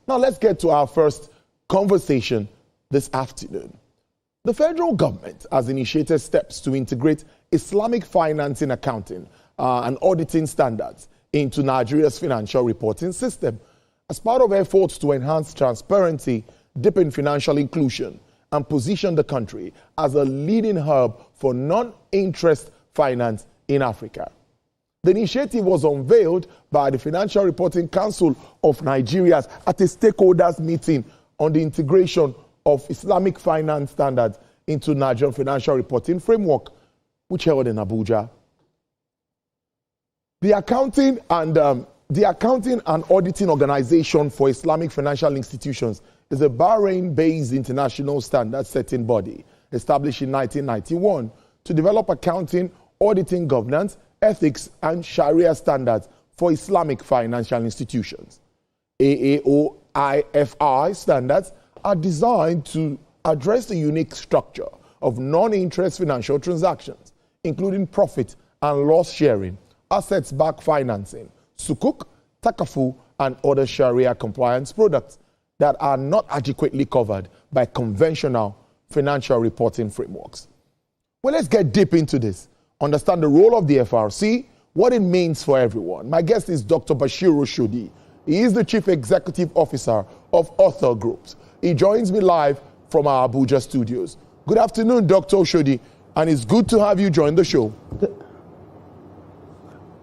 Now let's get to our first conversation this afternoon. The federal government has initiated steps to integrate Islamic financing, accounting, and auditing standards into Nigeria's financial reporting system as part of efforts to enhance transparency, deepen financial inclusion, and position the country as a leading hub for non-interest finance in Africa. The initiative was unveiled by the Financial Reporting Council of Nigeria at a stakeholders meeting on the integration of Islamic finance standards into Nigerian financial reporting framework, which held in Abuja. The accounting and auditing organization for Islamic financial institutions is a Bahrain-based international standard-setting body established in 1991 to develop accounting, auditing, governance, ethics, and Sharia standards for Islamic financial institutions. AAOIFI standards are designed to address the unique structure of non-interest financial transactions, including profit and loss sharing, assets-backed financing, sukuk, takafu, and other Sharia compliance products that are not adequately covered by conventional financial reporting frameworks. Well, let's get deep into this, understand the role of the FRC, what it means for everyone. My guest is Dr. Bashir Oshodi. He is the Chief Executive Officer of Author Groups. He joins me live from our Abuja studios. Good afternoon, Dr. Oshodi, and it's good to have you join the show.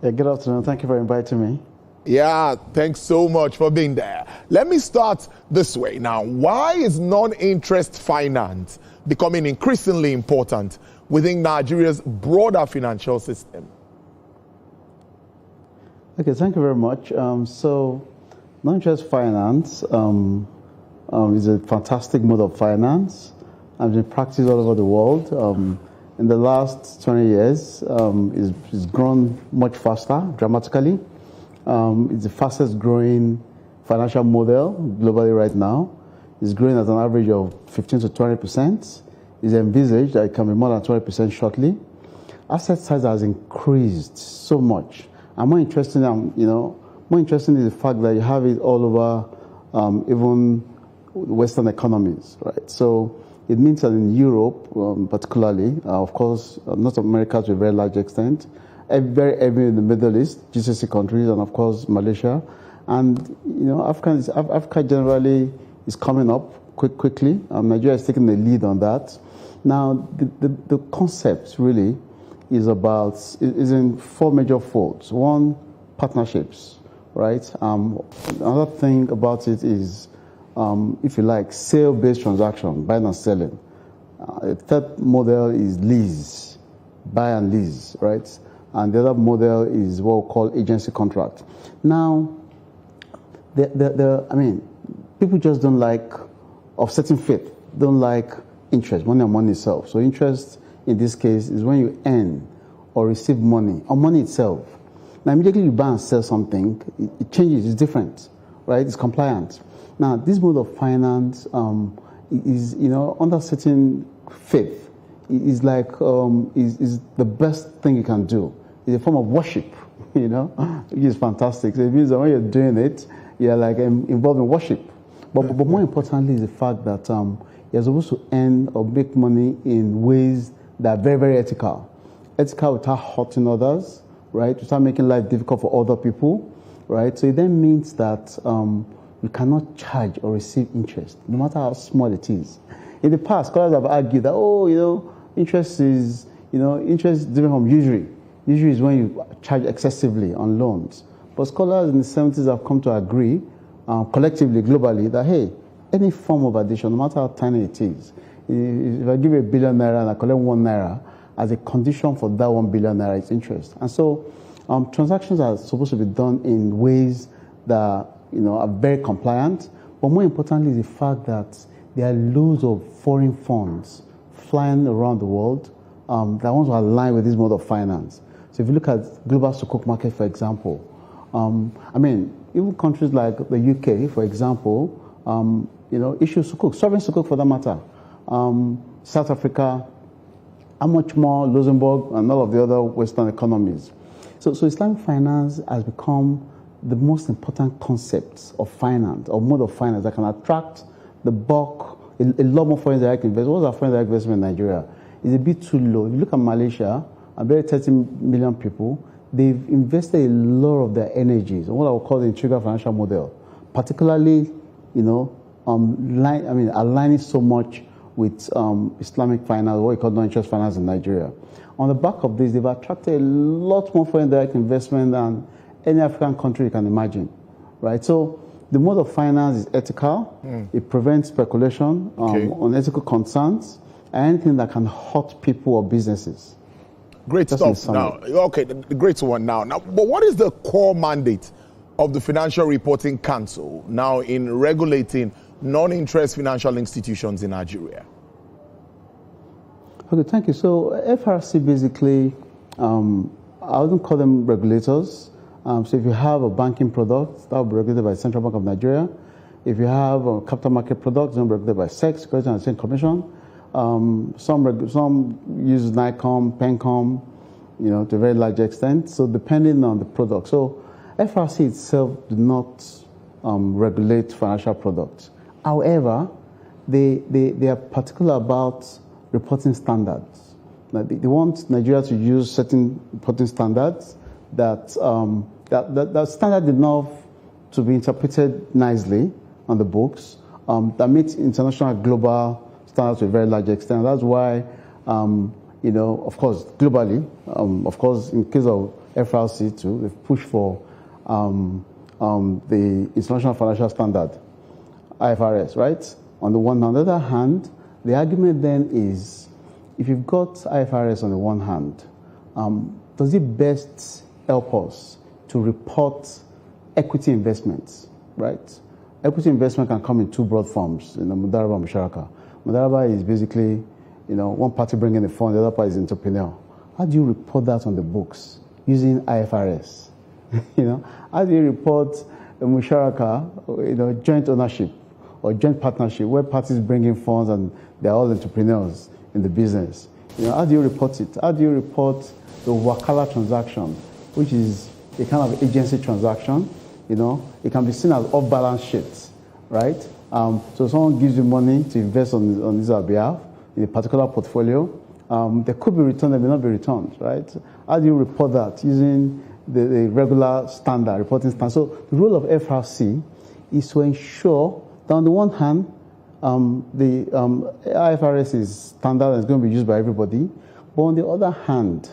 Yeah, good afternoon. Thank you for inviting me. Yeah, thanks so much for being there. Let me start this way. Now, why is non-interest finance becoming increasingly important within Nigeria's broader financial system? Okay, thank you very much. So, non-interest finance is a fantastic mode of finance and been practiced all over the world. In the last 20 years, it's grown much faster, dramatically. It's the fastest growing financial model globally right now. It's growing at an average of 15 to 20%. It's envisaged that it can be more than 20% shortly. Asset size has increased so much. And more interesting, more interesting is the fact that you have it all over even Western economies, right? So it means that in Europe, particularly, of course, North America to a very large extent, very heavy in the Middle East, GCC countries, and of course Malaysia, and Africa generally is coming up quickly. Nigeria is taking the lead on that. Now, the concept really is in four major folds. One, partnerships, right? Another thing about it is, if you like, sale-based transaction, buying and selling. A third model is lease, buy and lease, right? And the other model is what we call agency contract. Now, people just don't like offsetting faith, don't like interest, money on money itself. So interest in this case is when you earn or receive money, or money itself. Now, immediately you buy and sell something, it changes, it's different, right? It's compliant. Now, this mode of finance is, under certain faith, is like is the best thing you can do. It's a form of worship, which is fantastic. So it means that when you're doing it, you're like involved in worship. But more importantly is the fact that you're supposed to earn or make money in ways that are very, very ethical. Ethical without hurting others, right? Without making life difficult for other people, right? So it then means that you cannot charge or receive interest, no matter how small it is. In the past, scholars have argued that, interest is different from usury. Usury is when you charge excessively on loans. But scholars in the 70s have come to agree, collectively, globally, that, hey, any form of addition, no matter how tiny it is, if I give you 1 billion naira and I collect 1 naira, as a condition for that 1 billion naira, it's interest. And so transactions are supposed to be done in ways that are very compliant. But more importantly is the fact that there are loads of foreign funds flying around the world that want to align with this mode of finance. So if you look at global sukuk market, for example, even countries like the UK, for example, issue sukuk, sovereign sukuk for that matter. South Africa, how much more Luxembourg and all of the other Western economies. So Islamic finance has become the most important concepts of finance or mode of finance that can attract the bulk, a lot more foreign direct investment. What's our foreign direct investment in Nigeria? It's a bit too low. If you look at Malaysia, about 30 million people, they've invested a lot of their energies on what I would call the integral financial model, particularly, aligning so much with Islamic finance, what we call non-interest finance in Nigeria. On the back of this, they've attracted a lot more foreign direct investment than any African country you can imagine, right? So the mode of finance is ethical. It prevents speculation on ethical concerns and anything that can hurt people or businesses. Great stuff. Now, okay, the great one now. But what is the core mandate of the Financial Reporting Council now in regulating non-interest financial institutions in Nigeria? Okay, thank you. So FRC basically, I wouldn't call them regulators. So if you have a banking product, that will be regulated by the Central Bank of Nigeria. If you have a capital market product, it's regulated by SEC, Securities and Exchange Commission. Some use NICOM, PENCOM, to a very large extent. So depending on the product. So FRC itself do not regulate financial products. However, they are particular about reporting standards. They want Nigeria to use certain reporting standards that standard enough to be interpreted nicely on the books, that meet international global standards to a very large extent. That's why, of course, globally, of course, in case of FRC too, they've pushed for the International Financial Standard, IFRS, right? On the one hand. On the other hand, the argument then is, if you've got IFRS on the one hand, does it best help us to report equity investments, right? Equity investment can come in two broad forms, Mudaraba and Musharaka. Mudaraba is basically, one party bringing the fund, the other party is entrepreneur. How do you report that on the books using IFRS? How do you report a Musharaka, joint ownership or joint partnership where parties bring in funds and they're all entrepreneurs in the business? How do you report it? How do you report the Wakala transaction, which is a kind of agency transaction? It can be seen as off-balance sheets, right? So someone gives you money to invest on his behalf in a particular portfolio. There could be returned, there may not be returned, right? How do you report that using the regular standard, reporting standard? So the role of FRC is to ensure that on the one hand, the IFRS is standard and it's going to be used by everybody. But on the other hand,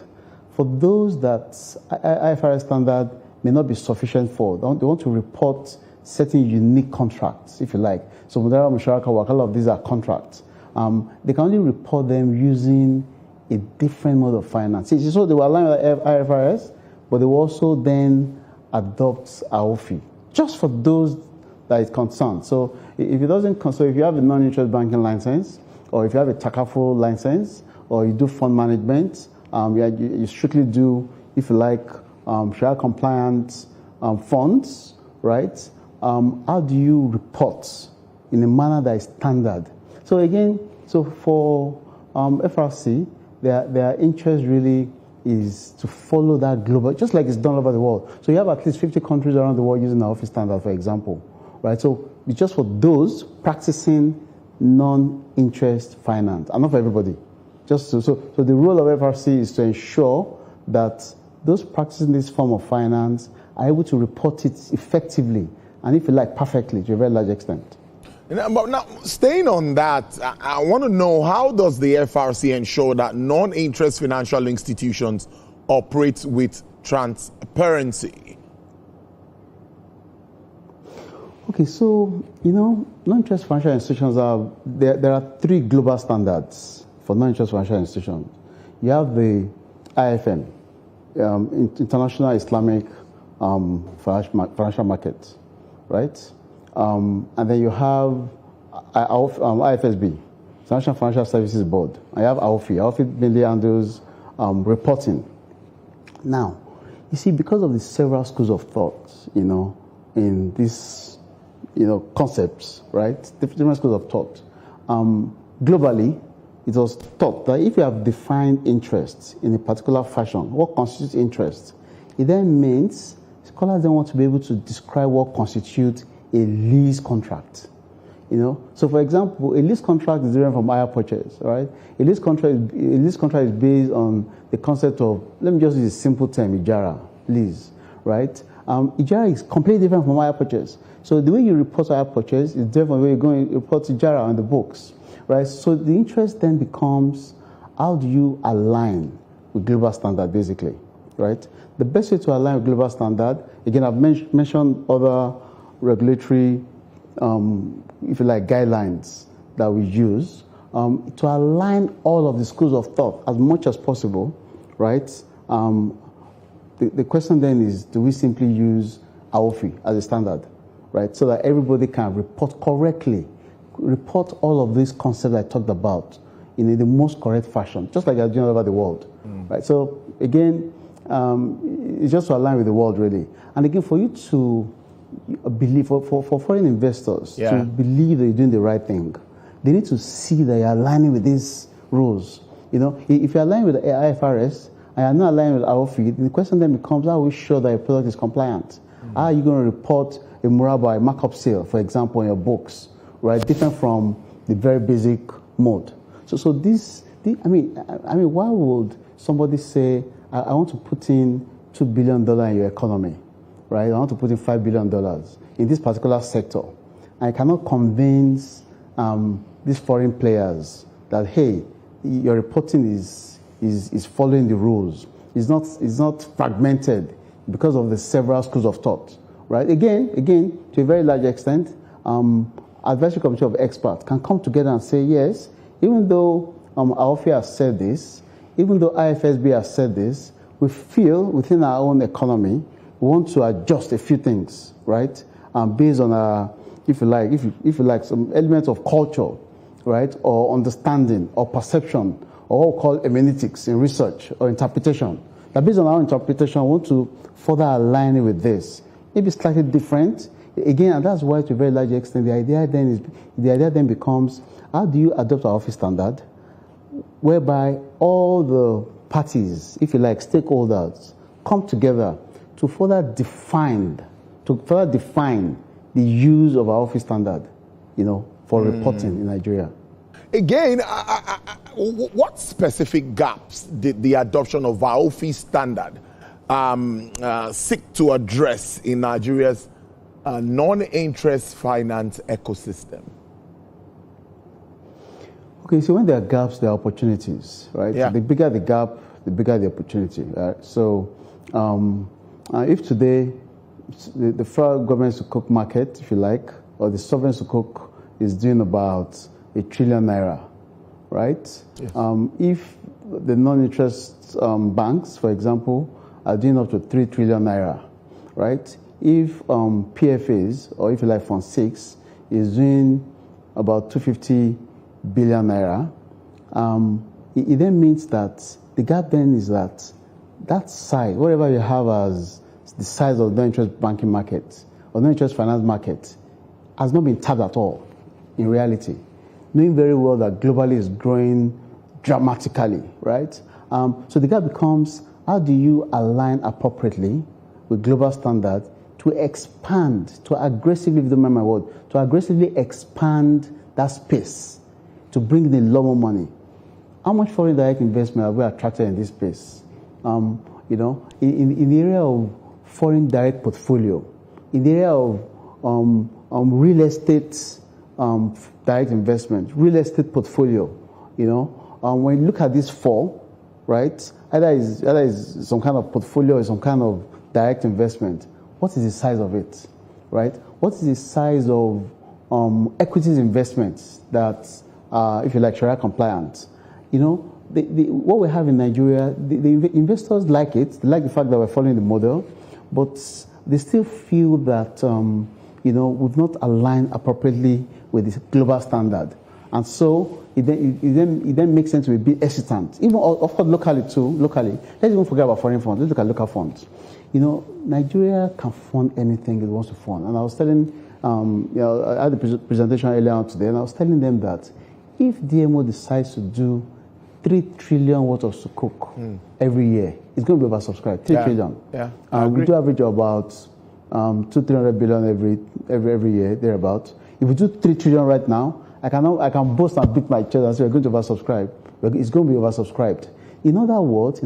for those that IFRS standard may not be sufficient for, they want to report certain unique contracts, if you like. So Mudara, Musharaka, Wakala, of these are contracts. They can only report them using a different mode of finance. So they will align with IFRS, but they will also then adopt AOFI, just for those that is concerned. So if it doesn't concern, if you have a non-interest banking license, or if you have a Takaful license, or you do fund management, you strictly do, if you like, Sharia compliant funds, right? How do you report in a manner that is standard? So again, for FRC, their interest really is to follow that global, just like it's done all over the world. So you have at least 50 countries around the world using the office standard, for example, right? So it's just for those practicing non-interest finance, and not for everybody. So the role of FRC is to ensure that those practicing this form of finance are able to report it effectively, and if you like, perfectly, to a very large extent. But now, staying on that, I want to know, how does the FRC ensure that non-interest financial institutions operate with transparency? Okay, so, non-interest financial institutions there are three global standards for non-interest financial institutions. You have the IFM, International Islamic Financial Market, right? And then you have IFSB, International Financial Services Board. I have AOFI. AOFI mainly handles reporting. Now, you see, because of the several schools of thought, in these, concepts, right? Different schools of thought. Globally, it was thought that if you have defined interests in a particular fashion, what constitutes interest? It then means scholars then want to be able to describe what constitutes a lease contract. So for example, a lease contract is different from hire purchase, right? A lease contract is based on the concept of, let me just use a simple term, ijara, lease, right? Ijara is completely different from hire purchase. So the way you report hire purchase is different from the way you're going to report ijara on the books, right? So the interest then becomes, how do you align with global standard, basically, right? The best way to align with global standard, again, I've mentioned other regulatory, if you like, guidelines that we use to align all of the schools of thought as much as possible, right? The question then is, do we simply use AOFI as a standard, right? So that everybody can report correctly, report all of these concepts I talked about in the most correct fashion, just like they're doing all over the world, right? So again, it's just to align with the world, really. And again, for you to believe, for foreign investors to believe that you're doing the right thing, they need to see that you're aligning with these rules. If you're aligning with the IFRS and you're not aligning with AOFI, the question then becomes, how are we sure that your product is compliant? How are you going to report a Murabba, a markup sale, for example, in your books, right? Different from the very basic mode. So why would somebody say, I want to put in $2 billion in your economy, right? I want to put in $5 billion in this particular sector. I cannot convince these foreign players that, hey, your reporting is following the rules. It's not fragmented because of the several schools of thought, right? Again, to a very large extent, advisory committee of experts can come together and say, yes, even though AOFI has said this, even though IFSB has said this, we feel within our own economy, we want to adjust a few things, right? Based on if you like, some elements of culture, right, or understanding, or perception, or what we call hermeneutics in research or interpretation. That based on our interpretation, we want to further align it with this. Maybe slightly different. Again, and that's why, to a very large extent, the idea then becomes, how do you adopt our office standard, whereby all the parties, if you like, stakeholders, come together to further define the use of our office standard, for reporting in Nigeria. Again, what specific gaps did the adoption of AOFI standard seek to address in Nigeria's non-interest finance ecosystem? Okay, so when there are gaps, there are opportunities, right? Yeah. The bigger the gap, the bigger the opportunity, right? So if today the federal government sukuk market, if you like, or the sovereign sukuk is doing about ₦1 trillion, right? Yes. If the non-interest banks, for example, are doing up to ₦3 trillion, right? If PFAs, or if you like, Fund 6, is doing about 250 billion naira, it then means that the gap then is that size, whatever you have as the size of the non-interest banking market or non-interest finance market, has not been tapped at all in reality, knowing very well that globally is growing dramatically, right? So the gap becomes, how do you align appropriately with global standards to expand, to aggressively, if you don't mind my word, to aggressively expand that space to bring in a lot more money? How much foreign direct investment have we attracted in this space? In the area of foreign direct portfolio, in the area of real estate direct investment, real estate portfolio, when you look at these four, right, either is some kind of portfolio or some kind of direct investment, what is the size of it, right? What is the size of equities investments that, if you like, Sharia compliant? What we have in Nigeria, the investors like it. They like the fact that we're following the model, but they still feel that we've not aligned appropriately with this global standard, and so it then makes sense to be a bit hesitant. Even of course locally, let's even forget about foreign funds. Let's look at local funds. Nigeria can fund anything it wants to fund, and I was telling I had a presentation earlier on today, and I was telling them that if DMO decides to do 3 trillion worth of sukuk every year. It's going to be oversubscribed. 3 trillion. Yeah. We do average about 200-300 billion every year, thereabout. If we do 3 trillion right now, I can boast and beat my chest and say we're going to oversubscribe. It's going to be oversubscribed. In other words,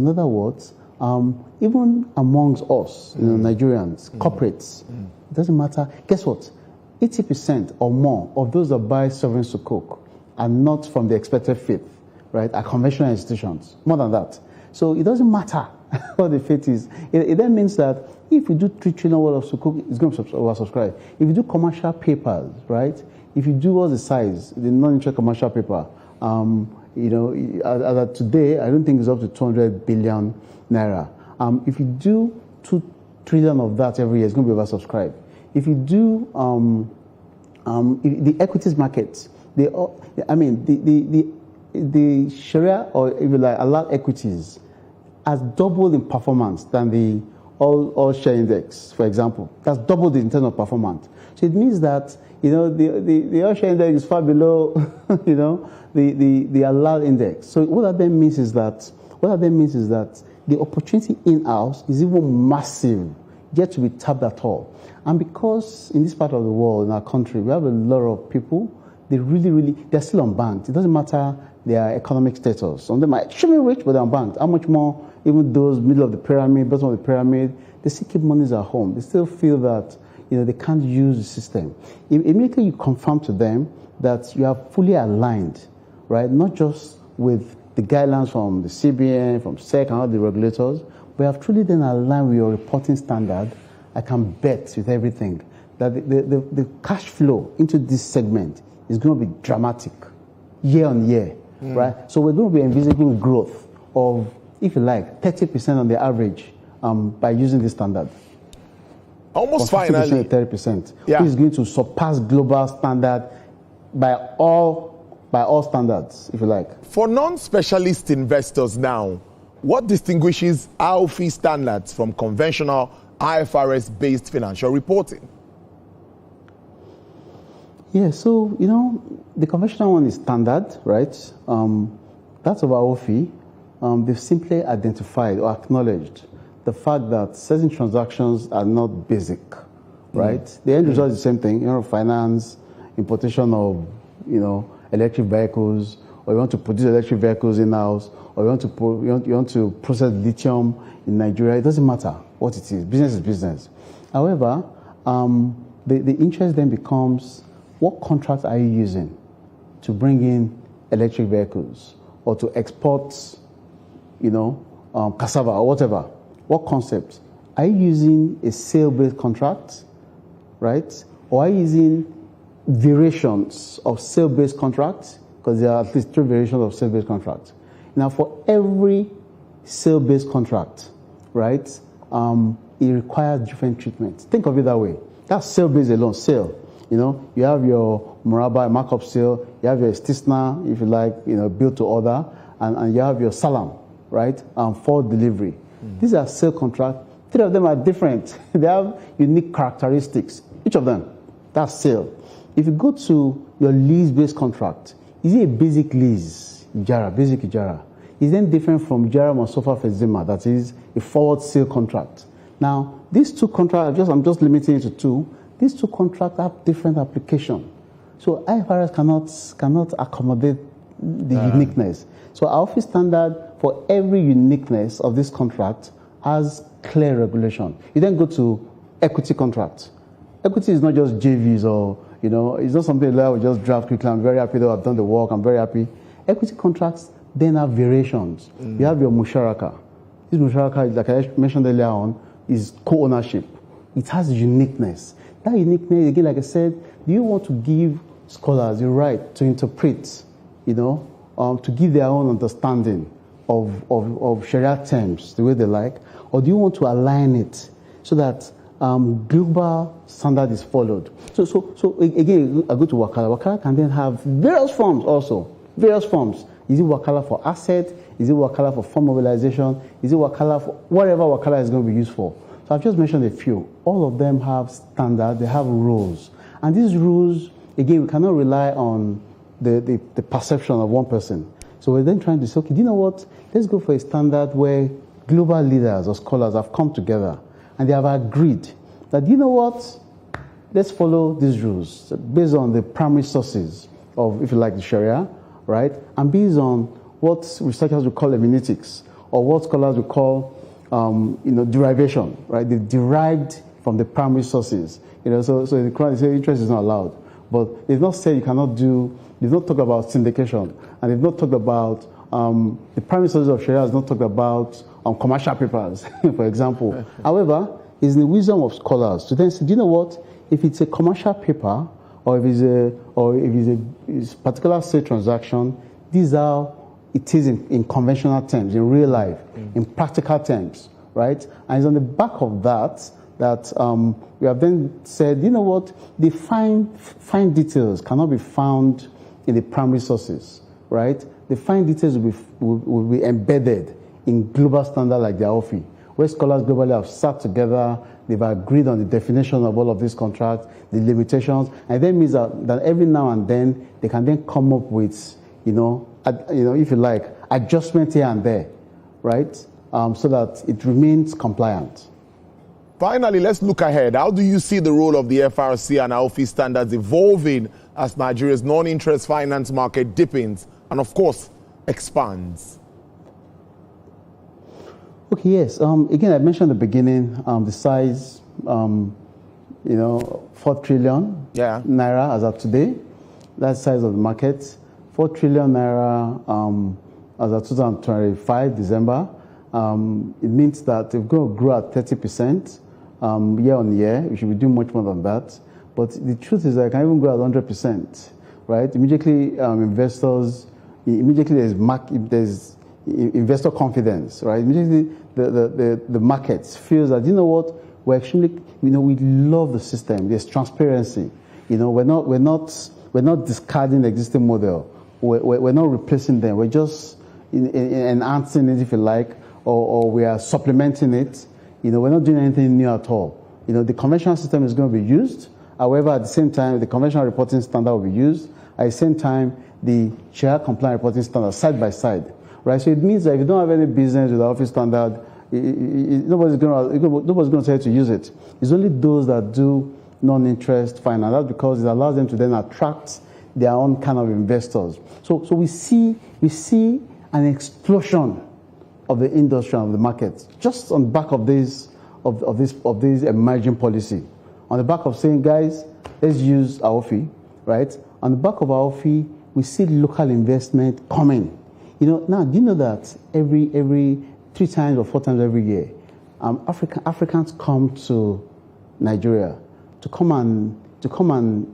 even amongst us, Nigerians, corporates, it doesn't matter. Guess what? 80% or more of those that buy sovereign sukuk are not from the expected faith, right? Are conventional institutions. More than that. So it doesn't matter what the faith is. It then means that if we do 3 trillion worth of sukuk, it's going to oversubscribe. If you do commercial papers, right? If you do what's the size, the non-interest commercial paper, as of today, I don't think it's up to 200 billion naira. If you do 2 trillion of that every year, it's going to be oversubscribed. If you do the equities market, the Sharia, or if you like, allowed equities, has doubled in performance than the all share index, for example. That's doubled in terms of performance. So it means that the all share index is far below the allowed index. So what that then means is that the opportunity in-house is even massive, yet to be tapped at all. And because in this part of the world, in our country, we have a lot of people, they're still unbanked. It doesn't matter their economic status. Some of them are extremely rich, but they're unbanked. How much more, even those middle of the pyramid, bottom of the pyramid, they still keep monies at home. They still feel that they can't use the system. Immediately you confirm to them that you are fully aligned, right? Not just with the guidelines from the CBN, from SEC, and all the regulators, but you have truly then aligned with your reporting standard. I can bet with everything that the cash flow into this segment is going to be dramatic year on year, right? So we're going to be envisaging growth of, if you like, 30% on the average by using this standard. Almost from 50% finally. to 30%, which is going to surpass global standard by all standards, if you like. For non-specialist investors now, what distinguishes AOFI standards from conventional IFRS-based financial reporting? Yeah, so, the conventional one is standard, right? That's of AOFI. They've simply identified or acknowledged the fact that certain transactions are not basic, right? The end result is the same thing, finance, importation of, electric vehicles, or you want to produce electric vehicles in-house, or you want to process lithium in Nigeria. It doesn't matter what it is. Business is business. However, the interest then becomes, what contracts are you using to bring in electric vehicles or to export, cassava or whatever? What concept? Are you using a sale-based contract, right? Or are you using variations of sale-based contracts? Because there are at least 3 variations of sale-based contracts. Now, for every sale-based contract, right, it requires different treatment. Think of it that way. That's sale-based alone, sale. You have your Muraba, markup sale, you have your istisna, if you like, build to order, and you have your salam, right, for delivery. These are sale contracts. 3 of them are different. They have unique characteristics, each of them. That's sale. If you go to your lease-based contract, is it a basic lease, Ijara, basic Ijara? Is then different from Ijara Masofa Fezima, that is a forward sale contract. Now, these 2 contracts, I'm just limiting it to 2. These 2 contracts have different application. So IFRS cannot accommodate the uniqueness. So our office standard for every uniqueness of this contract has clear regulation. You then go to equity contract. Equity is not just JVs or, it's not something that I will just draft quickly. I'm very happy that I've done the work. I'm very happy. Equity contracts then have variations. You have your musharaka. This musharaka, like I mentioned earlier on, is co-ownership. It has uniqueness. That uniqueness, again, like I said, do you want to give scholars the right to interpret, to give their own understanding of Sharia terms the way they like, or do you want to align it so that global standard is followed? So again, I go to Wakala. Wakala can then have various forms also. Various forms. Is it Wakala for asset? Is it Wakala for fund mobilization? Is it Wakala for whatever Wakala is going to be used for? So I've just mentioned a few. All of them have standards, they have rules. And these rules, again, we cannot rely on the perception of one person. So we're then trying to say, okay, do you know what? Let's go for a standard where global leaders or scholars have come together and they have agreed that, you know what? Let's follow these rules based on the primary sources of, if you like, the Sharia, right? And based on what researchers would call hermeneutics, or what scholars would call, derivation, right? They've derived from the primary sources. So in the Quran, they say interest is not allowed. But they've not said you cannot do, they've not talked about syndication, and they've not talked about, the primary sources of Sharia has not talked about commercial papers, for example. However, it's the wisdom of scholars to then say, do you know what? If it's a commercial paper, or if it's a particular state transaction, these are, it is in conventional terms, in real life, in practical terms, right? And it's on the back of that we have then said, you know what, the fine details cannot be found in the primary sources, right? The fine details will be embedded in global standard like the AOFI, where scholars globally have sat together, they've agreed on the definition of all of these contracts, the limitations, and that means that every now and then they can then come up with, if you like, adjustment here and there, right? So that it remains compliant. Finally, let's look ahead. How do you see the role of the FRC and AOFI standards evolving as Nigeria's non-interest finance market deepens and, of course, expands? Okay, yes. Again, I mentioned at the beginning the size, 4 trillion naira as of today. That's the size of the market. 4 trillion naira as of 2025, December. It means that it's going to grow at 30% year on year. We should be doing much more than that. But the truth is that it can even grow at 100%, right? Immediately, there's investor confidence, right? Immediately, the markets feels that, you know what, we're actually, we love the system. There's transparency. We're not discarding the existing model. We're not replacing them. We're just enhancing it, if you like, or we are supplementing it. We're not doing anything new at all. The conventional system is going to be used. However, at the same time, the conventional reporting standard will be used. At the same time, the Sharia compliant reporting standard side by side, right? So it means that if you don't have any business with the AOFI standard, nobody's going to tell you to use it. It's only those that do non-interest finance. That's because it allows them to then attract their own kind of investors. So we see an explosion of the industry and of the market just on the back of this emerging policy. On the back of saying, guys, let's use AOFI, right? On the back of AOFI, we see local investment coming. Now, do you know that every 3 times or 4 times every year, Africans come to Nigeria to come and,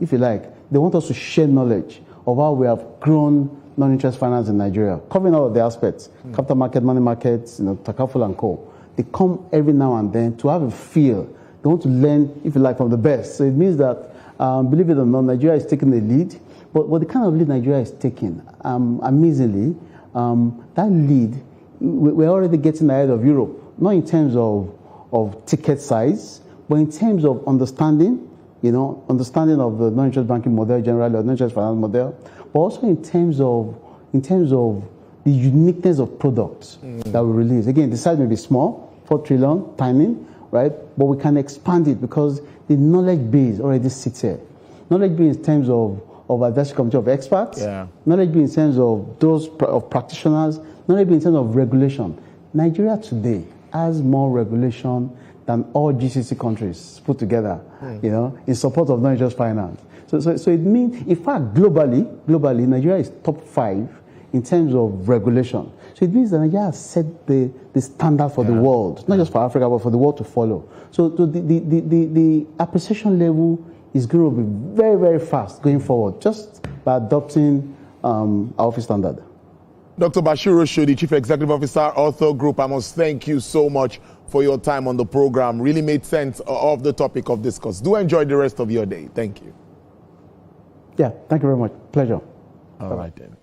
if you like, they want us to share knowledge of how we have grown non-interest finance in Nigeria, covering all of the aspects, capital market, money markets, Takaful and co. They come every now and then to have a feel. They want to learn, if you like, from the best. So it means that, believe it or not, Nigeria is taking the lead. But the kind of lead Nigeria is taking, amazingly, that lead, we're already getting ahead of Europe, not in terms of ticket size, but in terms of understanding of the non-interest banking model generally, or non-interest finance model, but also in terms of the uniqueness of products that we release. Again, the size may be small, 4 trillion, tiny, right? But we can expand it because the knowledge base already sits here. Knowledge base in terms of advisory committee of experts, knowledge base in terms of those of practitioners, knowledge base in terms of regulation. Nigeria today has more regulation than all GCC countries put together, in support of non-interest finance. So it means, in fact, globally, Nigeria is top 5 in terms of regulation. So it means that Nigeria has set the standard for the world, not just for Africa, but for the world to follow. So the appreciation level is going to be very, very fast going forward, just by adopting AOFI standard. Dr. Bashir Oshodi, Chief Executive Officer, Author Group, I must thank you so much for your time on the program. Really made sense of the topic of discourse. Do enjoy the rest of your day. Thank you. Yeah, thank you very much. Pleasure. All right then.